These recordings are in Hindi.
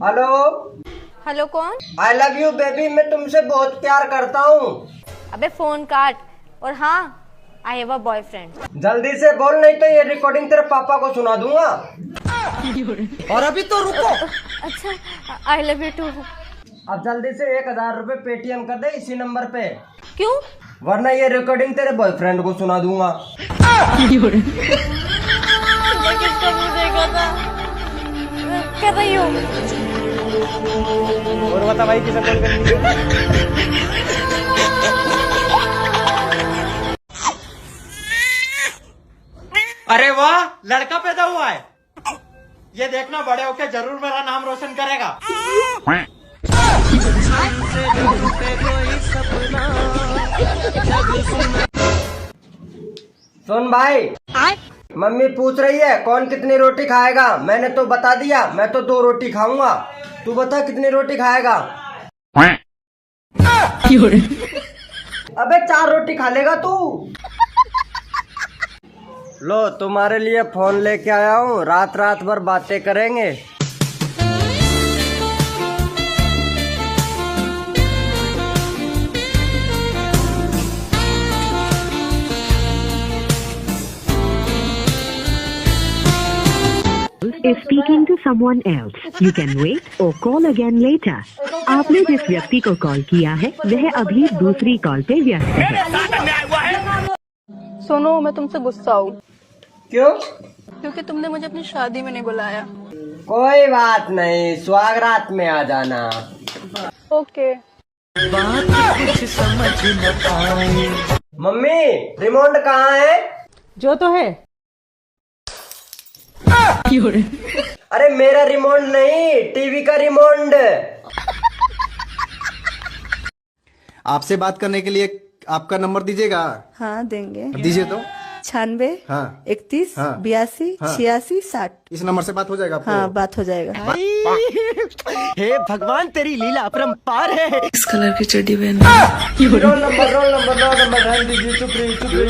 हेलो। हेलो कौन? आई लव यू बेबी, मैं तुमसे बहुत प्यार करता हूँ। अबे फोन काट। और हाँ, आई हैव अ बॉयफ्रेंड। जल्दी से बोल, नहीं तो ये रिकॉर्डिंग तेरे पापा को सुना दूंगा। और अभी तो रुको। अच्छा, आई लव यू टू। अब जल्दी से 1000 रुपए पेटीएम कर दे इसी नंबर पे, क्यों? वरना ये रिकॉर्डिंग तेरे बॉयफ्रेंड को सुना दूंगा। किसका मुंह देखा था? कर रही हूँ। और बता भाई, किसे कॉल करनी है? अरे वाह, लड़का पैदा हुआ है। ये देखना, बड़े होके जरूर मेरा नाम रोशन करेगा। सुन भाई, मम्मी पूछ रही है कौन कितनी रोटी खाएगा। मैंने तो बता दिया, मैं तो 2 रोटी खाऊंगा। तू बता कितनी रोटी खाएगा? अबे 4 रोटी खा लेगा तू। लो, तुम्हारे लिए फोन लेके आया हूँ, रात रात भर बातें करेंगे। is speaking to someone else. You can wait or call again later. आपने जिस व्यक्ति को कॉल किया है वह अभी दूसरी कॉल पे व्यस्त है। सुनो, मैं तुमसे गुस्सा हूँ। क्यों? क्योंकि तुमने मुझे अपनी शादी में नहीं बुलाया। कोई बात नहीं, स्वागरात में आ जाना। ओके। मम्मी, रिमोट कहाँ है? जो तो है। अरे मेरा रिमोट नहीं, टीवी का रिमोट। आपसे बात करने के लिए आपका नंबर दीजिएगा। हाँ देंगे। दीजिए तो। 96 हाँ 31 हाँ 82 हाँ 86 60। इस नंबर से बात हो जाएगा आपको। हाँ, बात हो जाएगा। हे भगवान, तेरी लीला अपरंपार है। इस कलर की चड्डी पहन। रोल नंबर रहने दीजिए। चुप रही, चुप रही।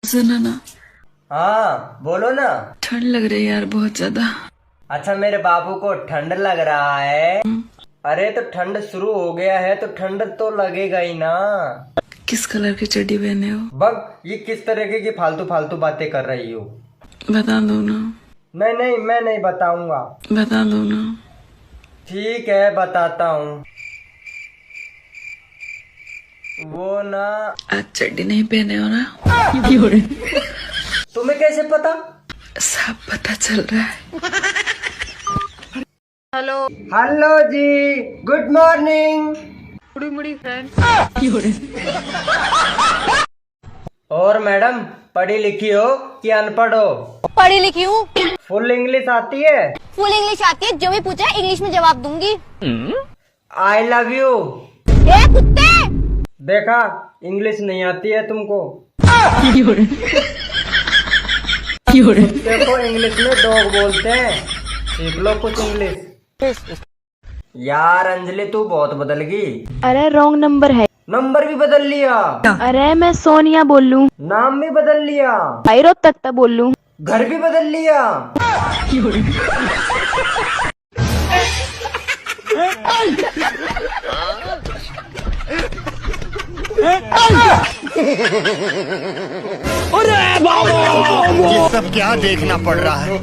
सुनो ना। हाँ बोलो ना। ठंड लग रही है यार, बहुत ज्यादा। अच्छा, मेरे बाबू को ठंड लग रहा है। अरे तो ठंड शुरू हो गया है तो ठंड तो लगेगा ही ना। किस कलर की चड्डी पहने हो? बग, ये किस तरीके की फालतू फालतू बातें कर रही हो? बता दो ना। नहीं, मैं नहीं बताऊंगा। बता दो ना। ठीक है, बताता हूँ। वो ना, आज चड्डी नहीं पहने हो ना? तुम्हें कैसे पता? सब पता चल रहा है। हेलो। हेलो जी, गुड मॉर्निंग। मुड़ी फ्रेंड। और मैडम, पढ़ी लिखी हो कि अनपढ़ हो? पढ़ी लिखी हूँ। फुल इंग्लिश आती है? फुल इंग्लिश आती है, जो भी पूछा है इंग्लिश में जवाब दूंगी। I love you. ए कुत्ते! देखा, इंग्लिश नहीं आती है तुमको। देखो, इंग्लिश में डॉग बोलते हैं, सीख लो कुछ इंग्लिश। यार अंजलि, तू बहुत बदल गई। अरे रॉन्ग नंबर है। नंबर भी बदल लिया। अरे मैं सोनिया बोल लूं। नाम भी बदल लिया। पैरों तक बोल लूं। घर भी बदल लिया। ये सब क्या देखना पड़ रहा है?